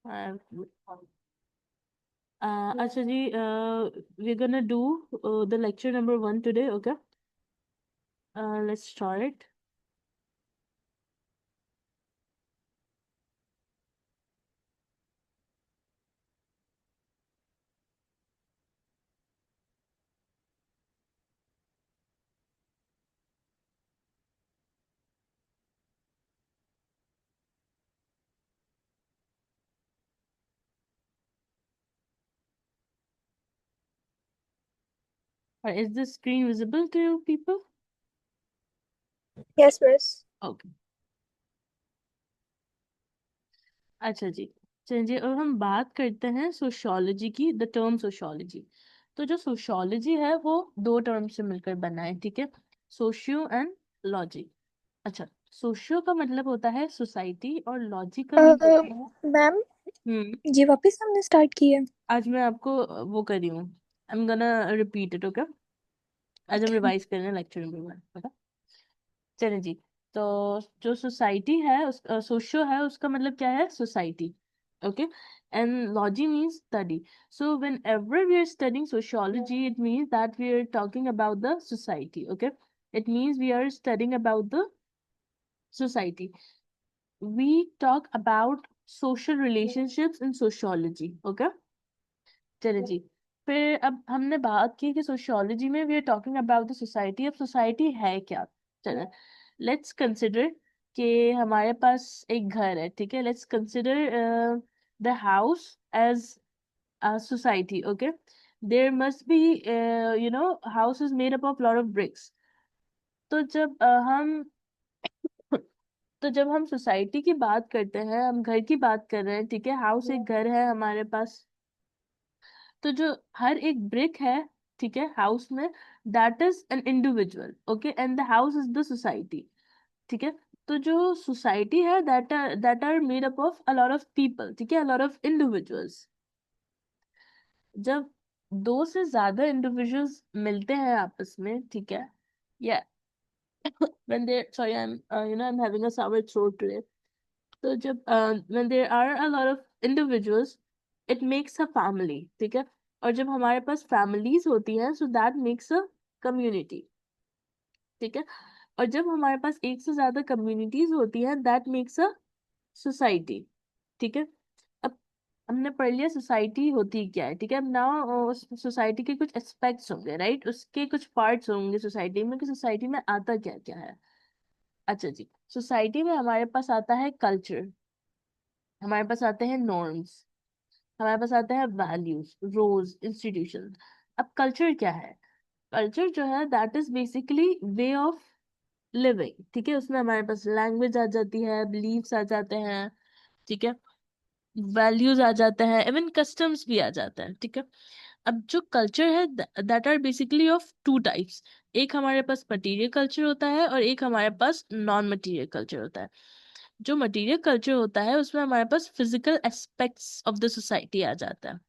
Uh, अच्छा जी, we're gonna do the lecture number 1 today, okay? Let's start. Is the screen visible to you people? Yes, miss. Okay. अच्छा जी, चलिए अब हम बात करते हैं सोशियोलॉजी की, द टर्म सोशियोलॉजी। तो जो सोशियोलॉजी है वो दो टर्म से मिलकर बना है, ठीक है? Socio and logy. अच्छा, सोशियो का मतलब होता है सोसाइटी और लॉजी का मीन होता है। मैम, हम्म। ये वापस हमने स्टार्ट की है। आज मैं आपको वो कर रही हूँ, I am gonna repeat it, okay? आज हम ओके। रिवाइज कर रहे हैं लेक्चर में। चलिए जी। तो जो सोसाइटी है उस सोशियो है उसका मतलब क्या है? Society, okay? And logy means study. So whenever we are studying sociology it means that we are talking about the society, okay? It means we are studying about the society. We talk about social relationships in sociology, okay? चलिए जी। फिर अब हमने बात की कि sociology में we are talking about the society. अब सोसाइटी है क्या? चलो, लेट्स कंसिडर कि हमारे पास एक घर है, ठीक है? Let's consider the house as a society, okay? There must be, house is made up of lot of bricks. तो जब हम तो जब हम सोसाइटी की बात करते हैं, हम घर की बात कर रहे हैं, ठीक है? हाउस एक घर है हमारे पास। तो जो हर एक ब्रिक है, ठीक है, हाउस में, that is an individual, okay? And the house is the society, ठीक है? तो जो सोसाइटी है that are made up of a lot of people, ठीक है, अ लॉट ऑफ इंडिविजुअल्स। जब दो से ज्यादा इंडिविजुअल्स मिलते हैं आपस में, ठीक है, या when they sorry I'm having a sour throat today. तो जब when there are a lot of individuals it makes a family, ठीक है? और जब हमारे पास families होती हैं so that makes a community, ठीक है? और जब हमारे पास एक से ज्यादा communities होती हैं that makes a society, ठीक है? अब हमने पढ़ लिया सोसाइटी होती क्या है, ठीक है? अब नाउ उस सोसाइटी के कुछ एस्पेक्ट्स होंगे, राइट? उसके कुछ पार्ट्स होंगे सोसाइटी में कि सोसाइटी में आता क्या क्या है। अच्छा जी, सोसाइटी में हमारे पास आता है कल्चर, हमारे पास आते हैं नॉर्म्स, हमारे पास आते हैं वैल्यूज, रोल्स, इंस्टीट्यूशन। अब कल्चर क्या है? कल्चर जो है that is basically way of living, ठीक है? उसमें हमारे पास लैंग्वेज आ जाती है, बिलीव्स आ जाते हैं, ठीक है, वैल्यूज आ जाते हैं, इवन कस्टम्स भी आ जाते हैं, ठीक है? अब जो कल्चर है that are basically of two types. एक हमारे पास मटेरियल कल्चर होता है और एक हमारे पास नॉन मटेरियल कल्चर होता है। जो मटेरियल कल्चर होता है उसमें हमारे पास physical aspects of the society आ जाता है।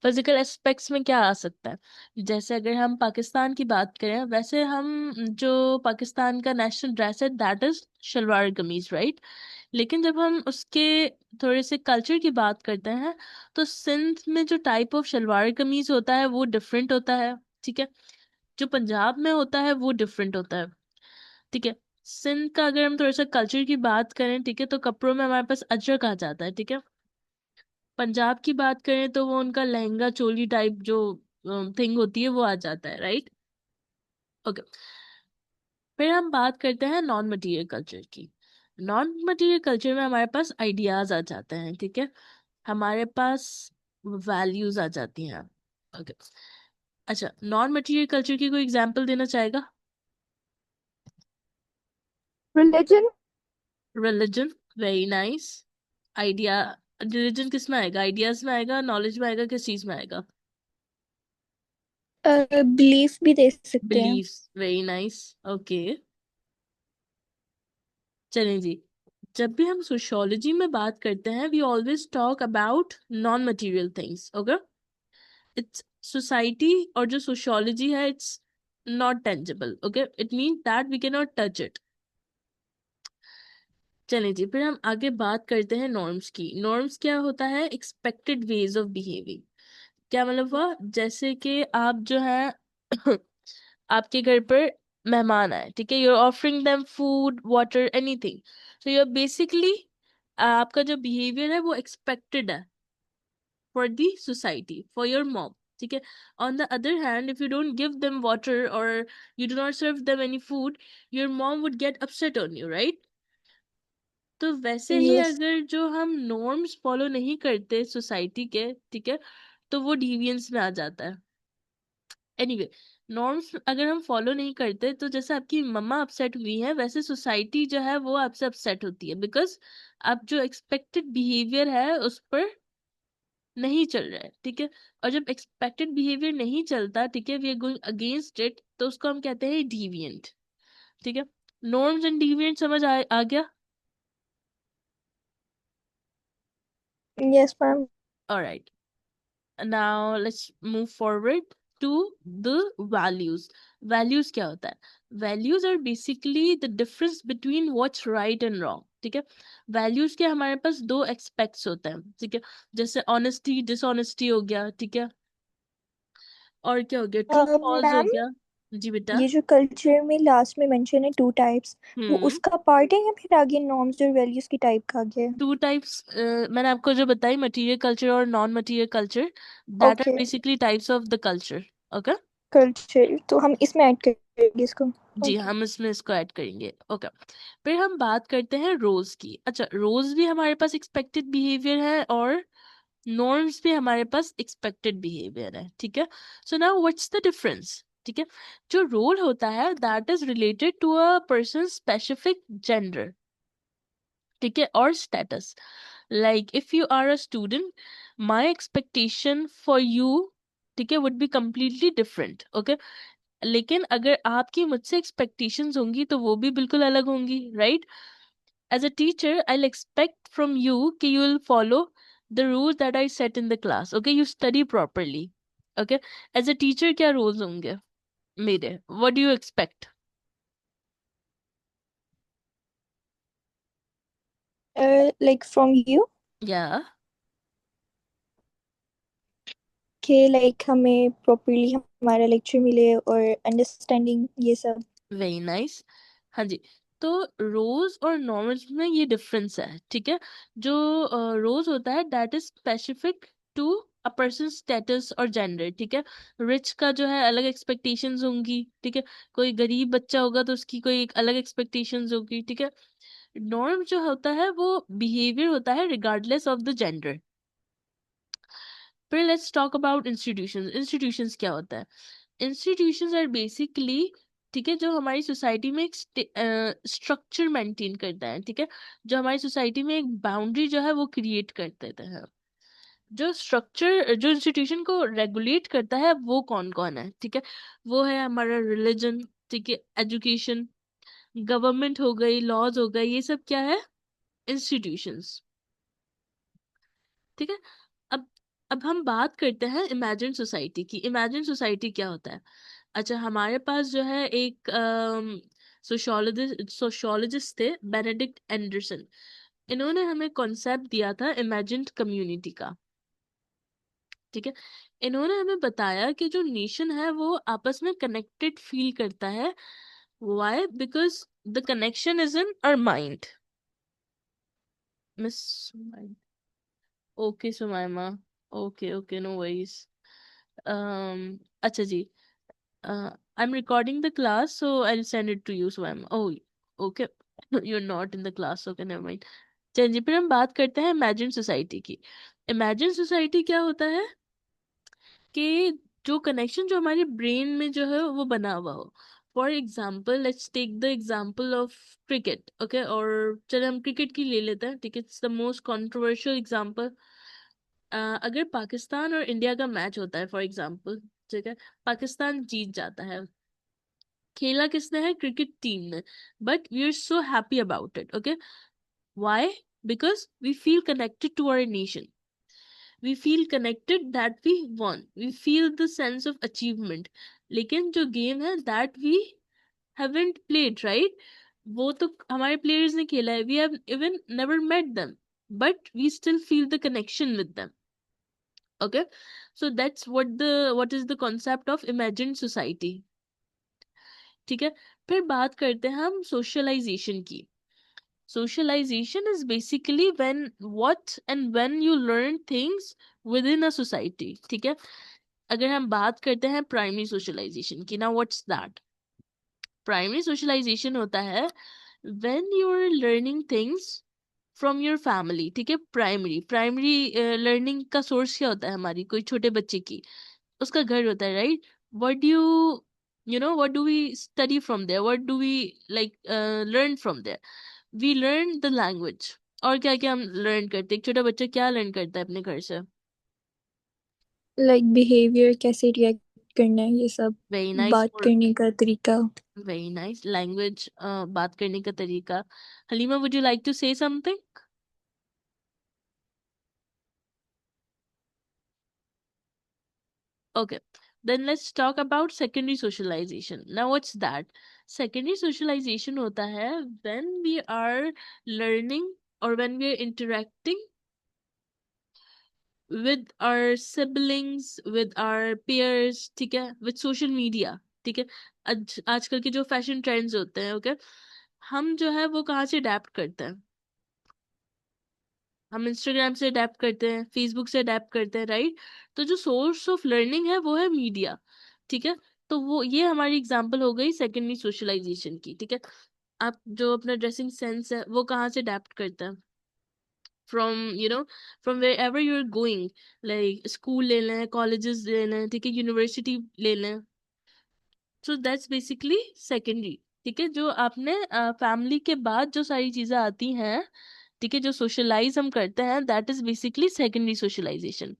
फिजिकल एस्पेक्ट्स में क्या आ सकता है? जैसे अगर हम पाकिस्तान की बात करें, वैसे हम जो पाकिस्तान का नेशनल ड्रेस है दैट इज शलवार कमीज, राइट? लेकिन जब हम उसके थोड़े से कल्चर की बात करते हैं तो सिंध में जो टाइप ऑफ शलवार कमीज होता है वो डिफरेंट होता है, ठीक है? जो पंजाब में होता है वो डिफरेंट होता है, ठीक है? सिंध का अगर हम थोड़ा सा कल्चर की बात करें, ठीक है, तो कपड़ों में हमारे पास अजरक आ जाता है, ठीक है? पंजाब की बात करें तो वो उनका लहंगा चोली टाइप जो थिंग होती है वो आ जाता है, राइट? ओके। फिर हम बात करते हैं नॉन मटेरियल कल्चर की। नॉन मटेरियल कल्चर में हमारे पास आइडियाज आ जाते हैं, ठीक है, हमारे पास वैल्यूज आ जाती हैं। ओके। अच्छा, नॉन मटेरियल कल्चर की कोई एग्जांपल देना चाहेगा? Religion. Religion, very nice. Idea, religion किस में आएगा? आइडियाज में आएगा, नॉलेज में आएगा, किस चीज में आएगा? बिलीफ भी दे सकते हैं। Believes, very nice, okay. चलें जी। जब भी हम सोशियोलॉजी में बात करते हैं we always talk about non material things, okay? It's society और जो सोशियोलॉजी है it's not tangible, okay? It means that we can not touch it. चलिए जी, फिर हम आगे बात करते हैं नॉर्म्स की। नॉर्म्स क्या होता है? Expected ways of behaving. क्या मतलब हुआ? जैसे कि आप जो है आपके घर पर मेहमान आए, ठीक है, you are offering them food water anything, so you are basically आपका जो बिहेवियर है वो एक्सपेक्टेड है for the society, for your mom, ठीक है। On the other hand, if you don't give them water और you do not serve them any food, your mom would get upset on you, right? तो वैसे ही Yes. अगर जो हम norms follow नहीं करते सोसाइटी के, ठीक है, तो वो डिवियंस में आ जाता है। एनीवे, नॉर्म्स अगर हम फॉलो नहीं करते तो जैसे आपकी मम्मा अपसेट हुई है, वैसे सोसाइटी जो है वो आपसे अपसेट होती है, बिकॉज आप जो एक्सपेक्टेड बिहेवियर है उस पर नहीं चल रहा है, ठीक है। और जब एक्सपेक्टेड बिहेवियर नहीं चलता, ठीक है, we are going against it, तो उसको हम कहते हैं डिविएंट, ठीक है। नॉर्म्स एंड डिविएंट समझ आ गया? Yes, ma'am. Alright, now let's move forward to the values. Values क्या होता है? Values are basically the difference between what's right and wrong, ठीक है। Values के हमारे पास दो aspects होते हैं, ठीक है। जैसे honesty dishonesty हो गया, ठीक है, और क्या हो गया, ट्रू फॉल्स हो मैम, गया। जी बेटा। ये जो कल्चर में लास्ट में मेंशन है 2 टाइप्स, वो हम्म। उसका पार्ट है या फिर आगे नॉर्म्स और वैल्यूज की टाइप का आगे? टू टाइप्स मैंने आपको जो बताई, मटेरियल कल्चर और non material culture, that are okay, basically types of the culture. Okay, culture तो हम इसमें ऐड करेंगे इसको। जी ओके। हम इसमें इसको ऐड करेंगे। ओके, फिर हम बात करते हैं रोज की। अच्छा, रोज भी हमारे पास एक्सपेक्टेड बिहेवियर है और नॉर्म्स भी हमारे पास एक्सपेक्टेड बिहेवियर है, ठीक है। So now what's the difference? ठीक है, जो रोल होता है that is related to a person specific gender, ठीक है, और status. Like if you are a student, my expectation for you, ठीक है, would be completely different. Okay, लेकिन अगर आपकी मुझसे एक्सपेक्टेशंस होंगी तो वो भी बिल्कुल अलग होंगी, right? As a teacher I expect from you कि you will follow the rules that I set in the class, okay, you study properly. Okay, as a teacher क्या रूल्स होंगे मेरे? What do you expect? Like from you या कि like हमें properly हमारा lecture मिले और अंडरस्टैंडिंग ये सब। Very nice. हाँ जी, तो रोज और नॉर्मल्स में ये डिफरेंस है, ठीक है। जो रोज होता है that is specific to a person status और जेंडर, ठीक है। रिच का जो है अलग एक्सपेक्टेशंस होंगी, ठीक है। कोई गरीब बच्चा होगा तो उसकी कोई एक अलग एक्सपेक्टेशंस होगी, ठीक है। नॉर्म जो होता है वो बिहेवियर होता है रिगार्डलेस ऑफ द जेंडर। फिर let's talk about institutions. Institutions क्या होता है? इंस्टीट्यूशंस आर बेसिकली, ठीक है, जो हमारी सोसाइटी में एक स्ट्रक्चर मेंटेन करता है, ठीक है, जो हमारी सोसाइटी में एक बाउंड्री जो है वो क्रिएट कर देते हैं। जो स्ट्रक्चर जो इंस्टीट्यूशन को रेगुलेट करता है वो कौन कौन है, ठीक है, वो है हमारा रिलीजन, ठीक है, एजुकेशन, गवर्नमेंट हो गई, लॉज हो गए, ये सब क्या है? इंस्टीट्यूशंस, ठीक है। अब अब हम बात करते हैं इमेजिन सोसाइटी की। इमेजिन सोसाइटी क्या होता है? अच्छा, हमारे पास जो है एक सोशियोलॉजिस्ट थे, बेनेडिक्ट एंडरसन। इन्होंने हमें कॉन्सेप्ट दिया था इमेजिन्ड कम्युनिटी का, ठीक है। इन्होंने हमें बताया कि जो नेशन है वो आपस में कनेक्टेड फील करता है। Why? Because the connection is in our mind. Miss, okay Sumaima, okay okay, no worries. अच्छा जी, I'm recording the class, so I'll send it to you. So I'm, oh, okay. You're not in the class, okay, never mind. चलिए जी, फिर हम बात करते हैं imagine society की। इमेजिन सोसाइटी क्या होता है? कि जो कनेक्शन जो हमारे ब्रेन में जो है वो बना हुआ हो। For example, let's take the example of cricket, okay, और चले हम क्रिकेट की ले लेते हैं, ठीक है, it's the most controversial example. अगर पाकिस्तान और इंडिया का मैच होता है फॉर एग्जाम्पल, ठीक है, पाकिस्तान जीत जाता है, खेला किसने है? क्रिकेट टीम ने, but we are so happy about it, okay. Why? Because we feel connected to our nation, we feel connected that we won, we feel the sense of achievement. लेकिन जो गेम है that we haven't played, right? वो तो हमारे players ने खेला है, we have even never met them, but we still feel the connection with them. Okay, so that's what is the concept of imagine society. ठीक है, फिर बात करते हैं हम सोशलाइजेशन की। Socialization is basically when what and when you learn things within a society। ठीक है, अगर हम बात करते हैं प्राइमरी सोशलाइजेशन की, ना व्हाट्स दैट? प्राइमरी सोशलाइजेशन होता है when you are learning things from your family। ठीक है, प्राइमरी प्राइमरी लर्निंग का सोर्स क्या होता है? हमारी कोई छोटे बच्चे की उसका घर होता है, right? What do what do we study from there, what do we like learn from there? We learn the language. और क्या क्या हम लर्न करते हैं? एक छोटा बच्चा क्या लर्न करता है अपने घर से? लाइक बिहेवियर, कैसे रिएक्ट करना है, ये सब, वेरी नाइस। बात करने का तरीका। वेरी नाइस, लैंग्वेज, बात करने का तरीका। Halima, would you like to say something? Okay, then let's talk about secondary socialization. Now, what's that? Secondary socialization होता है when we are learning or when we are interacting with our siblings, with our peers, ठीक है, with social media। ठीक है, आजकल के जो fashion trends होते हैं, ओके, हम जो है वो कहाँ से अडेप्ट करते हैं? हम इंस्टाग्राम से अडेप्ट करते हैं, फेसबुक से अडेप्ट करते हैं, राइट? तो जो सोर्स ऑफ लर्निंग है वो है मीडिया। ठीक है, तो वो ये हमारी एग्जांपल हो गई सेकेंडरी सोशलाइजेशन की। ठीक है, आप जो अपना ड्रेसिंग सेंस है वो कहाँ से अडेप्ट करते हैं? From from wherever you are going, like school ले लें, कॉलेजेस ले लें, ठीक है, यूनिवर्सिटी ले लें। So that's basically secondary. ठीक है, जो आपने फैमिली के बाद जो सारी चीजें आती हैं, ठीक है, जो सोशलाइज हम करते हैं, that is basically secondary socialization.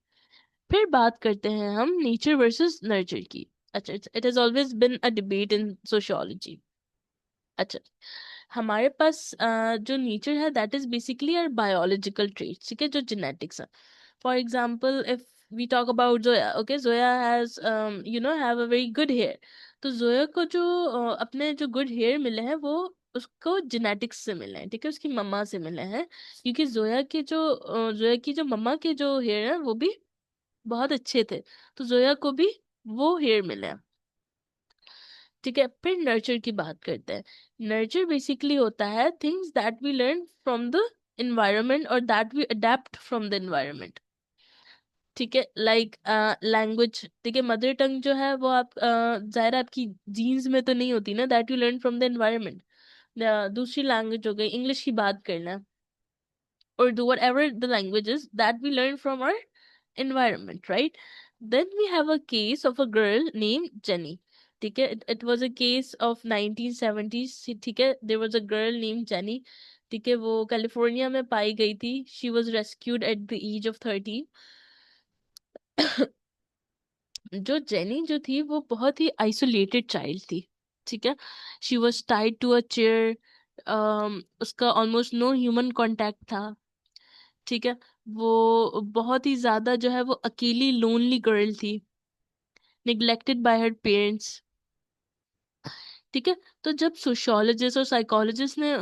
फिर बात करते हैं हम नेचर वर्सेस नर्चर की। अच्छा, it has always been a debate in sociology. अच्छा, हमारे पास जो नेचर है that is basically our biological traits. ठीक है, जो जेनेटिक्स है। For example, if we talk about Zoya, okay, Zoya has have a very good hair. तो जोया को जो अपने जो गुड हेयर मिले हैं वो उसको जेनेटिक्स से मिले हैं। ठीक है, उसकी मम्मा से मिले हैं, क्योंकि जोया की जो मम्मा के जो हेयर हैं वो भी बहुत अच्छे थे, तो जोया को भी वो हेयर मिले हैं। ठीक है, फिर नर्चर की बात करते हैं। नर्चर बेसिकली होता है things that we learn from the environment और that we adapt from the environment। ठीक है, लाइक लैंग्वेज। ठीक है, मदर टंग जो है वो आप जाहिर है आपकी जीन्स में तो नहीं होती ना, that you learn from the environment। दूसरी लैंग्वेज हो गई, इंग्लिश की बात करना, Urdu, whatever the languages that we learn from our environment, right? Then we have a case of a girl named Jenny. ठीक है, it was a case of 1970s। ठीक है, there was a girl named Jenny। ठीक है, वो California में पाई गई थी। She was rescued at the age of 13। जो जेनी जो थी वो बहुत ही आइसोलेटेड चाइल्ड थी। ठीक है, she was tied to a chair, उसका ऑलमोस्ट नो ह्यूमन कांटेक्ट था। ठीक है, वो बहुत ही ज्यादा जो है वो अकेली लोनली गर्ल थी, निग्लेक्टेड बाय हर पेरेंट्स। ठीक है, तो जब सोशियोलॉजिस्ट और साइकोलॉजिस्ट ने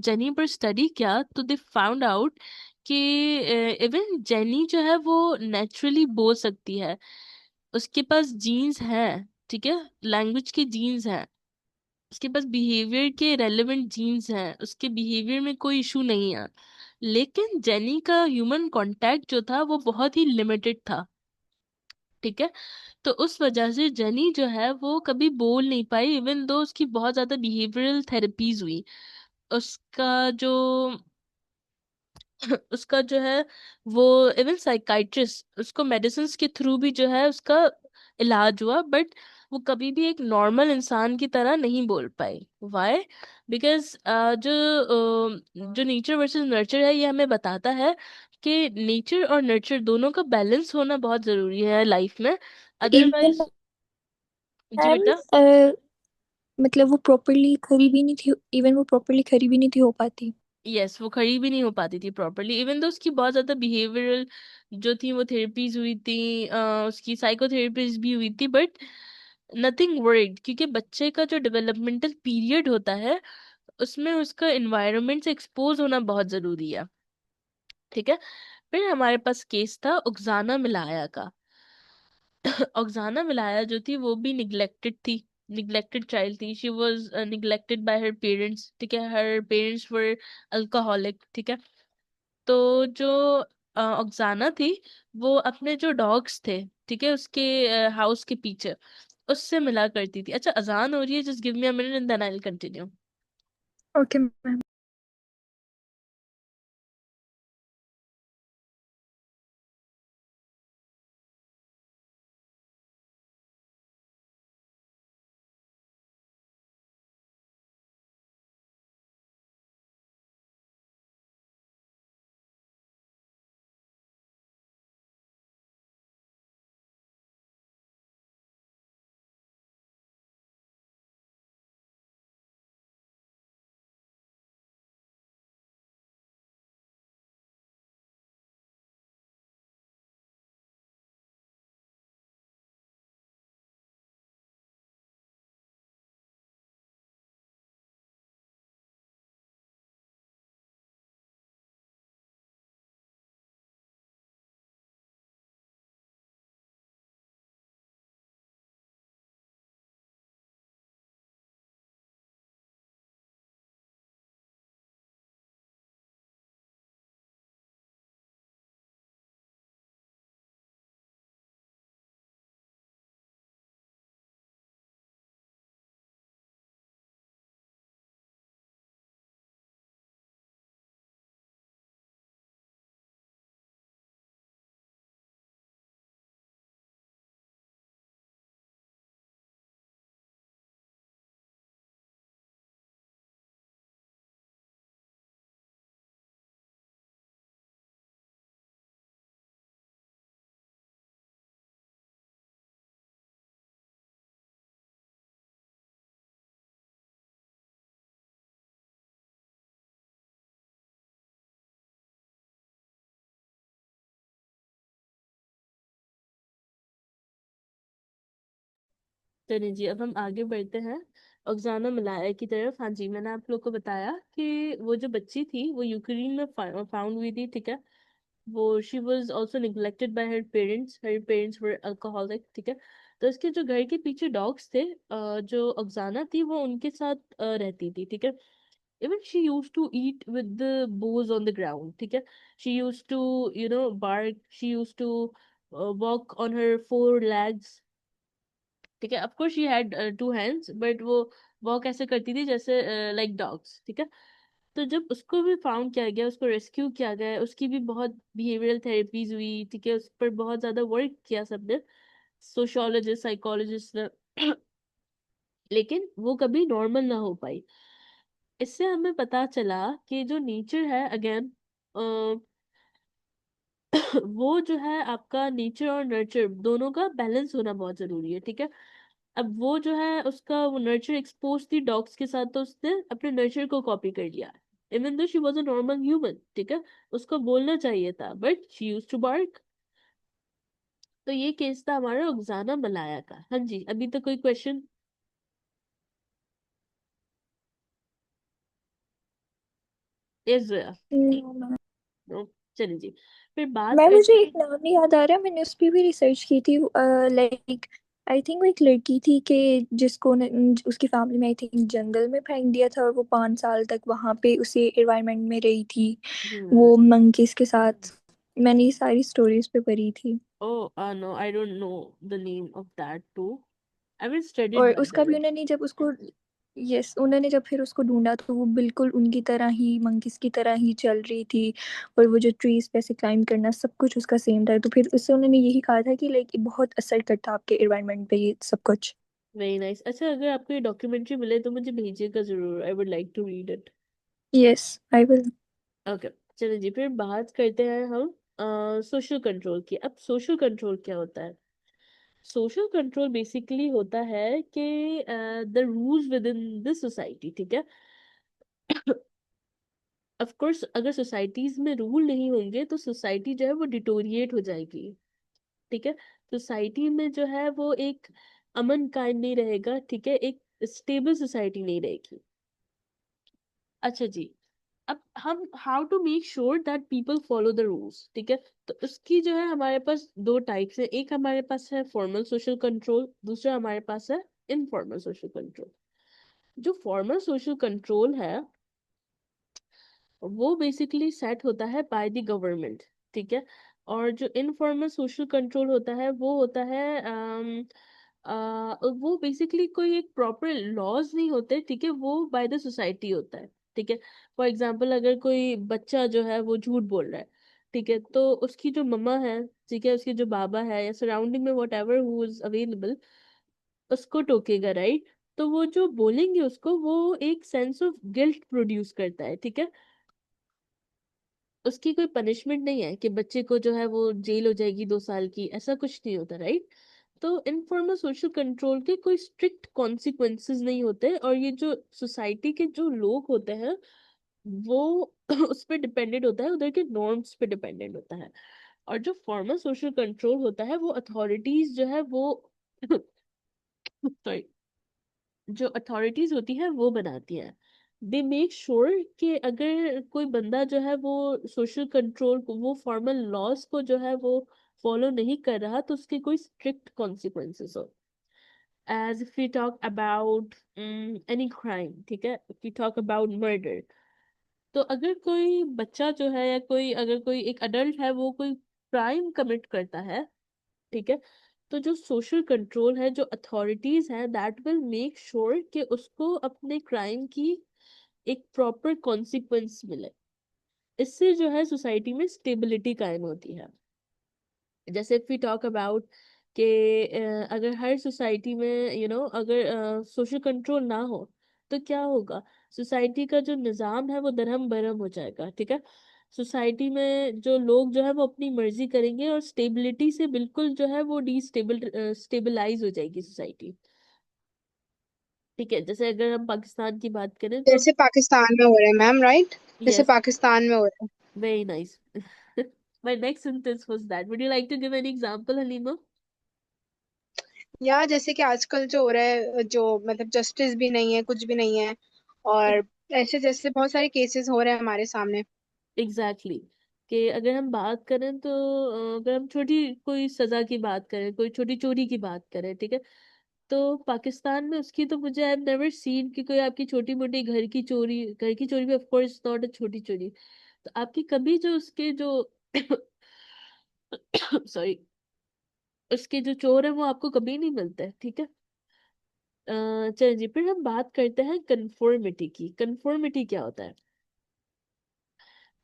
जेनी पर स्टडी किया तो दे फाउंड आउट कि इवन जेनी जो है वो नेचुरली बोल सकती है, उसके पास जीन्स हैं। ठीक है, लैंग्वेज के जीन्स हैं, उसके पास बिहेवियर के रेलेवेंट जीन्स हैं, उसके बिहेवियर में कोई इशू नहीं है। लेकिन जेनी का ह्यूमन कांटेक्ट जो था वो बहुत ही लिमिटेड था। ठीक है, तो उस वजह से जेनी जो है वो कभी बोल नहीं पाई, इवन दो उसकी बहुत ज्यादा बिहेवियरल थेरेपीज हुई। उसका जो उसका जो है वो इवन साइकाइट्रिस्ट उसको मेडिसिन के थ्रू भी जो है उसका इलाज हुआ, बट वो कभी भी एक नॉर्मल इंसान की तरह नहीं बोल पाई। वाई? बिकॉज जो नेचर वर्सेस नर्चर है ये हमें बताता है कि नेचर और नर्चर दोनों का बैलेंस होना बहुत जरूरी है लाइफ में, इवन अदरवाइज। जी मैम, बेटा। मतलब वो प्रॉपरली खरी भी नहीं थी, इवन वो प्रॉपरली खरी भी नहीं थी हो पाती। यस, वो खड़ी भी नहीं हो पाती थी प्रॉपरली, इवन तो उसकी बहुत ज्यादा बिहेवियरल जो थी वो थेरेपीज हुई थी, उसकी साइकोथेरेपीज भी हुई थी, बट नथिंग वर्कड, क्योंकि बच्चे का जो डेवलपमेंटल पीरियड होता है उसमें उसका एनवायरनमेंट से एक्सपोज होना बहुत जरूरी है। ठीक है। फिर हमारे पास केस था उक्साना मिलाया का। ऑक्साना मिलाया जो थी वो भी निग्लेक्टेड थी, निग्लेक्टेड चाइल्ड थी। She was neglected bye her parents. ठीक है, हर पेरेंट्स वर अल्कोहलिक। ठीक है। तो जो ऑक्साना थी वो अपने जो डॉग्स थे, ठीक है, उसके हाउस के पीछे उससे मिला करती थी। अच्छा, अजान हो रही है, just give me a minute and then I will continue. Okay ma'am. चलिए जी, अब हम आगे बढ़ते हैं ऑक्साना मिलाया की तरफ। हाँ जी, मैंने आप लोग को बताया कि वो जो बच्ची थी वो यूक्रेन में फाउंड हुई थी। ठीक है। वो she was also neglected bye her parents were alcoholic. ठीक है। तो इसके जो घर के पीछे डॉग्स थे, जो ऑक्साना थी वो उनके साथ रहती थी। ठीक है। Even she use to eat with the bowls on the ground. ठीक है। She use to bark, she use to walk on her four legs. ठीक है। Of course she had two hands, but वो वॉक ऐसे करती थी जैसे लाइक डॉग्स। ठीक है। तो जब उसको भी फाउंड किया गया, उसको रेस्क्यू किया गया, उसकी भी बहुत बिहेवियरल थेरेपीज हुई। ठीक है। उस पर बहुत ज्यादा वर्क किया सबने, सोशियोलॉजिस्ट, साइकोलॉजिस्ट ने। लेकिन वो कभी नॉर्मल ना हो पाई। इससे हमें पता चला कि जो नेचर है, अगेन, वो जो है आपका नेचर और नर्चर दोनों का बैलेंस होना बहुत जरूरी है। ठीक है। अब वो जो है उसका वो नर्चर एक्सपोज थी डॉग्स के साथ, तो उसने अपने नर्चर को कॉपी कर लिया। Even though she was a normal human. ठीक है। उसको बोलना चाहिए था, but she used to bark. तो ये केस था हमारा उगजाना मलाया का। हाँ जी, अभी तो कोई question? Is no ma'am. No. चलिए जी, फिर बात मैं मुझे करते एक हैं। नाम नहीं याद आ रहा, मैंने उस पर भी रिसर्च की थी। लाइक आई थिंक वो एक लड़की थी कि जिसको उसकी फैमिली में आई थिंक जंगल में फेंक दिया था और वो 5 साल तक वहां पे उसी एनवायरनमेंट में रही थी, हम्म। वो मंकीज के साथ। मैंने ये सारी स्टोरीज पे पढ़ी थी। Oh, no, I don't know the name of that too. I will study it और बाय द उसका भी वे। उन्होंने जब उसको, यस, उन्होंने जब फिर उसको ढूंढा तो वो बिल्कुल उनकी तरह ही, मंकीज की तरह ही चल रही थी। और वो जो ट्रीज पे ऐसे क्लाइंब करना सब कुछ उसका सेम था। तो फिर उससे उन्होंने यही कहा था कि लाइक बहुत असर करता है आपके एनवायरनमेंट पे ये सब कुछ। Very nice. अच्छा, अगर आपको ये डॉक्यूमेंट्री मिले तो मुझे भेजिएगा जरूर, I would like to read it. Yes, I will. Okay. चलिए जी, फिर बात करते हैं हम सोशल कंट्रोल की। अब सोशल कंट्रोल क्या होता है? सोशल कंट्रोल बेसिकली होता है कि the rules with in the society. ठीक है। ऑफ कोर्स अगर सोसाइटीज में रूल नहीं होंगे तो सोसाइटी जो है वो डिटोरिएट हो जाएगी। ठीक है। सोसाइटी में जो है वो एक अमन कायम नहीं रहेगा। ठीक है। एक स्टेबल सोसाइटी नहीं रहेगी। अच्छा जी, अब हम how to make sure that people follow the rules, ठीक है। तो उसकी जो है हमारे पास दो टाइप्स है, एक हमारे पास है फॉर्मल सोशल कंट्रोल, दूसरा हमारे पास है इनफॉर्मल सोशल कंट्रोल। जो फॉर्मल सोशल कंट्रोल है वो बेसिकली सेट होता है बाय द गवर्नमेंट, ठीक है। और जो इनफॉर्मल सोशल कंट्रोल होता है वो होता है वो बेसिकली कोई एक प्रॉपर लॉज नहीं होते, ठीक है, वो बाय द सोसाइटी होता है, ठीक है। फॉर एग्जांपल अगर कोई बच्चा जो है वो झूठ बोल रहा है, ठीक है, तो उसकी जो मम्मा है, ठीक है, उसके जो बाबा है या सराउंडिंग में what ever who is available उसको टोकेगा, राइट। तो वो जो बोलेंगे उसको वो एक सेंस ऑफ गिल्ट प्रोड्यूस करता है, ठीक है। उसकी कोई पनिशमेंट नहीं है कि बच्चे को जो है वो जेल हो जाएगी 2 साल की, ऐसा कुछ नहीं होता, राइट। तो इनफॉर्मल सोशल कंट्रोल के कोई स्ट्रिक्ट कॉन्सिक्वेंसेस नहीं होते, और ये जो सोसाइटी के जो लोग होते हैं वो उस पर डिपेंडेंट होता है, उधर के नॉर्म्स पे डिपेंडेंट होता है। और जो फॉर्मल सोशल कंट्रोल होता है वो अथॉरिटीज जो है वो सॉरी, जो अथॉरिटीज होती है वो बनाती हैं। दे मेक श्योर कि अगर कोई बंदा जो है वो सोशल कंट्रोल को, वो फॉर्मल लॉज को जो है वो फॉलो नहीं कर रहा, तो उसके कोई स्ट्रिक्ट कॉन्सिक्वेंसेस हो। As if we talk about any crime, ठीक है, if we talk about murder, तो अगर कोई बच्चा जो है या कोई अगर कोई एक अडल्ट है वो कोई क्राइम कमिट करता है, ठीक है, तो जो सोशल कंट्रोल है, जो अथॉरिटीज है, दैट विल मेक श्योर कि उसको अपने क्राइम की एक प्रॉपर कॉन्सिक्वेंस मिले। इससे जो है सोसाइटी में स्टेबिलिटी कायम होती है। जैसे इफ वी टॉक अबाउट कि अगर हर सोसाइटी में अगर सोशल कंट्रोल ना हो तो क्या होगा, सोसाइटी का जो निज़ाम है वो दरहम बरहम हो जाएगा, ठीक है। सोसाइटी में जो लोग जो है वो अपनी मर्जी करेंगे और स्टेबिलिटी से बिल्कुल जो है वो स्टेबलाइज हो जाएगी सोसाइटी, ठीक है। जैसे अगर हम पाकिस्तान की बात करें तो जैसे पाकिस्तान में हो रहे हैं मैम, राइट? जैसे यस, पाकिस्तान में हो रहे हैं। Very nice. My next sentence was that, would you like to give an example Halima? या जैसे कि आजकल जो हो रहा है, जो मतलब जस्टिस भी नहीं है, कुछ भी नहीं है, और ऐसे जैसे बहुत सारे केसेस हो रहे हैं हमारे सामने। Exactly exactly. कि अगर हम बात करें तो अगर हम छोटी कोई सजा की बात करें, कोई छोटी चोरी की बात करें, ठीक है, तो पाकिस्तान में उसकी तो मुझे आई हैव नेवर सीन कि कोई आपकी छोटी मोटी घर की चोरी भी ऑफ कोर्स नॉट अ छोटी चोरी, तो आपकी कभी जो उसके जो सॉरी, उसके जो चोर है वो आपको कभी नहीं मिलते हैं, ठीक है। चलिए जी, फिर हम बात करते हैं कंफर्मिटी की। कंफर्मिटी क्या होता है?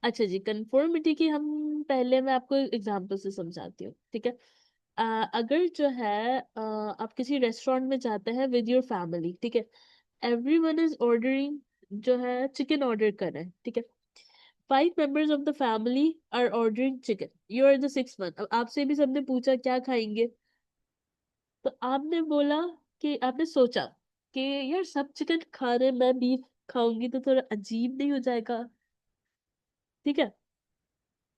अच्छा जी, कंफर्मिटी की हम पहले मैं आपको एग्जांपल से समझाती हूँ, ठीक है। अगर जो है आप किसी रेस्टोरेंट में जाते हैं विद योर फैमिली, ठीक है, एवरीवन इज ऑर्डरिंग, जो है चिकन ऑर्डर कर रहे हैं, ठीक है। 5 members of the family are ordering chicken, you are the 6th one. अब आपसे भी सबने पूछा क्या खाएंगे, तो आपने बोला कि आपने सोचा कि यार सब चिकन खा रहे हैं, मैं बीफ खाऊंगी तो थोड़ा अजीब नहीं हो जाएगा, ठीक है।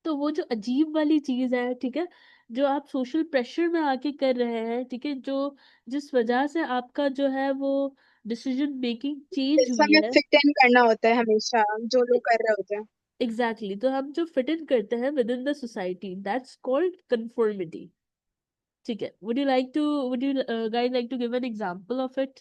तो वो जो अजीब वाली चीज है, ठीक है, जो आप सोशल प्रेशर में आके कर रहे हैं, ठीक है, जो जिस वजह से आपका जो है वो डिसीजन मेकिंग चेंज जैसा हुई हमें है। फिट इन करना होता है हमेशा, जो लोग कर रहे होते हैं। Exactly exactly. तो हम जो फिट इन करते हैं within the society, that's called conformity, ठीक है। Would you guys like to give an example of it?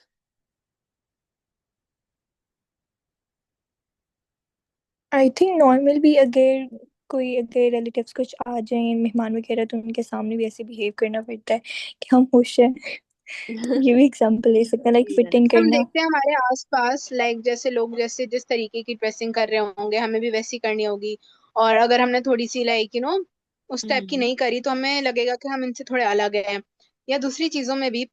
I think normal भी अगर कोई अगर रिलेटिव्स कुछ आ जाए मेहमान वगैरह तो उनके सामने भी ऐसे बिहेव करना पड़ता है कि हम खुश हैं। तो ये भी एग्जांपल ले सकते हैं, लाइक फिट इन हम करना। देखते हैं हमारे आसपास, लाइक जैसे लोग जैसे जिस तरीके की ड्रेसिंग कर रहे होंगे, हमें भी वैसी करनी होगी। और अगर हमने थोड़ी सी लाइक उस टाइप की हम्म, नहीं करी तो हमें लगेगा कि हम इनसे थोड़े अलग हैं, या दूसरी चीजों में भी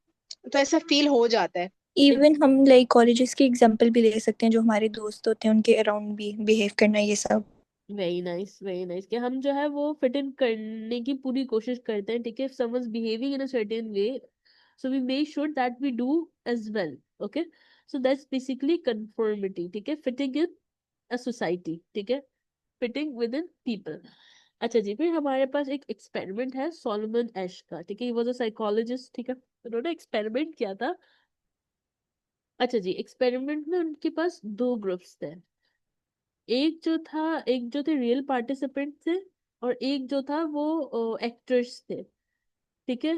तो ऐसा फील हो जाता है। इवन हम लाइक कॉलेजेस की एग्जांपल भी ले सकते हैं, जो हमारे दोस्त होते हैं उनके अराउंड भी बिहेव करना, ये सब। वेरी नाइस, वेरी नाइस, कि हम जो है वो फिट इन करने की पूरी कोशिश करते हैं, ठीक है। If someone behaving in a certain way, so we make sure that we do as well, okay। so that's basically conformity, ठीक है, fitting in a society, ठीक है, fitting within people। अच्छा जी, फिर हमारे पास एक एक्सपेरिमेंट है सोलोमन एश का, ठीक है, ही वाज अ साइकोलॉजिस्ट, ठीक है। उन्होंने एक्सपेरिमेंट किया था। अच्छा जी, एक्सपेरिमेंट में उनके पास 2 ग्रुप्स थे। एक जो थे रियल पार्टिसिपेंट थे, और एक जो था वो एक्टर्स थे, ठीक है,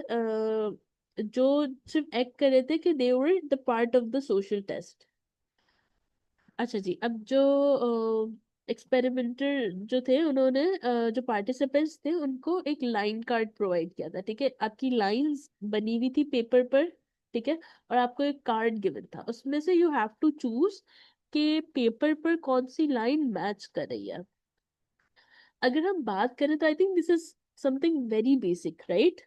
जो सिर्फ एक्ट कर रहे थे कि they were the part of the social test. अच्छा जी, अब जो एक्सपेरिमेंटर जो थे, उन्होंने जो पार्टिसिपेंट्स थे उनको एक लाइन कार्ड प्रोवाइड किया था, ठीक है, आपकी लाइंस बनी हुई थी पेपर पर, ठीक है, और आपको एक कार्ड गिवन था, उसमें से यू हैव टू चूज कि पेपर पर कौन सी लाइन मैच कर रही है। अगर हम बात करें तो I think this is something very basic, right,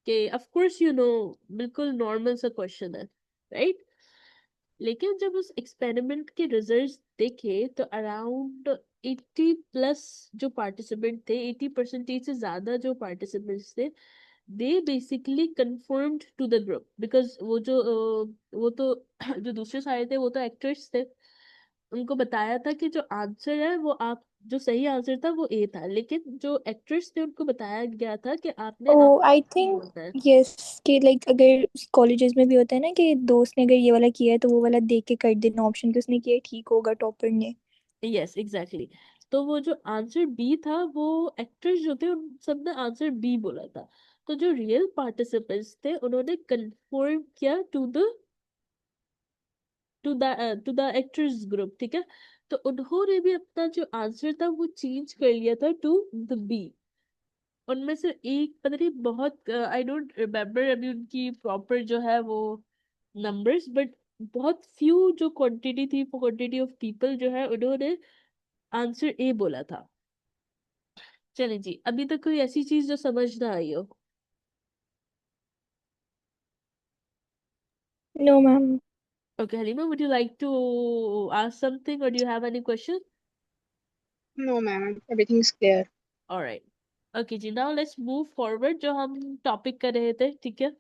कि ऑफ कोर्स यू नो, बिल्कुल नॉर्मल सा क्वेश्चन है, राइट। लेकिन जब उस एक्सपेरिमेंट के रिजल्ट्स देखे तो अराउंड 80 प्लस जो पार्टिसिपेंट थे, 80% से ज्यादा जो पार्टिसिपेंट्स थे, they basically conformed to the group, because वो तो जो दूसरे सारे थे वो तो एक्टर्स थे, उनको बताया था कि जो आंसर है वो आप, जो सही आंसर था वो ए था, लेकिन जो एक्टर्स थे उनको बताया गया था कि आपने ओ आई आंसर थिंक बोलना है। यस, कि लाइक अगर कॉलेजेस में भी होता है ना कि दोस्त ने अगर ये वाला किया है तो वो वाला देख के कर देना ऑप्शन कि उसने किया है, ठीक होगा टॉपर ने। Yes exactly. तो वो जो आंसर बी था, वो एक्टर्स जो थे उन सब ने आंसर बी बोला था। तो जो रियल पार्टिसिपेंट्स थे उन्होंने कंफर्म किया टू द एक्टर्स ग्रुप, ठीक है, तो उन्होंने भी अपना जो आंसर था वो चेंज कर लिया था टू द बी। उनमें से एक पता नहीं, बहुत आई डोंट रिमेम्बर अभी उनकी प्रॉपर जो है वो नंबर्स, बट बहुत फ्यू जो क्वांटिटी थी, क्वांटिटी ऑफ पीपल जो है उन्होंने आंसर ए बोला था। चलें जी, अभी तक कोई ऐसी चीज जो समझ ना आई हो? No ma'am. Okay, Halima, would you like to ask something or do you have any question? No, ma'am. Everything is clear. All right. Okay जी, now let's move forward, जो हम टॉपिक कर रहे थे, ठीक है।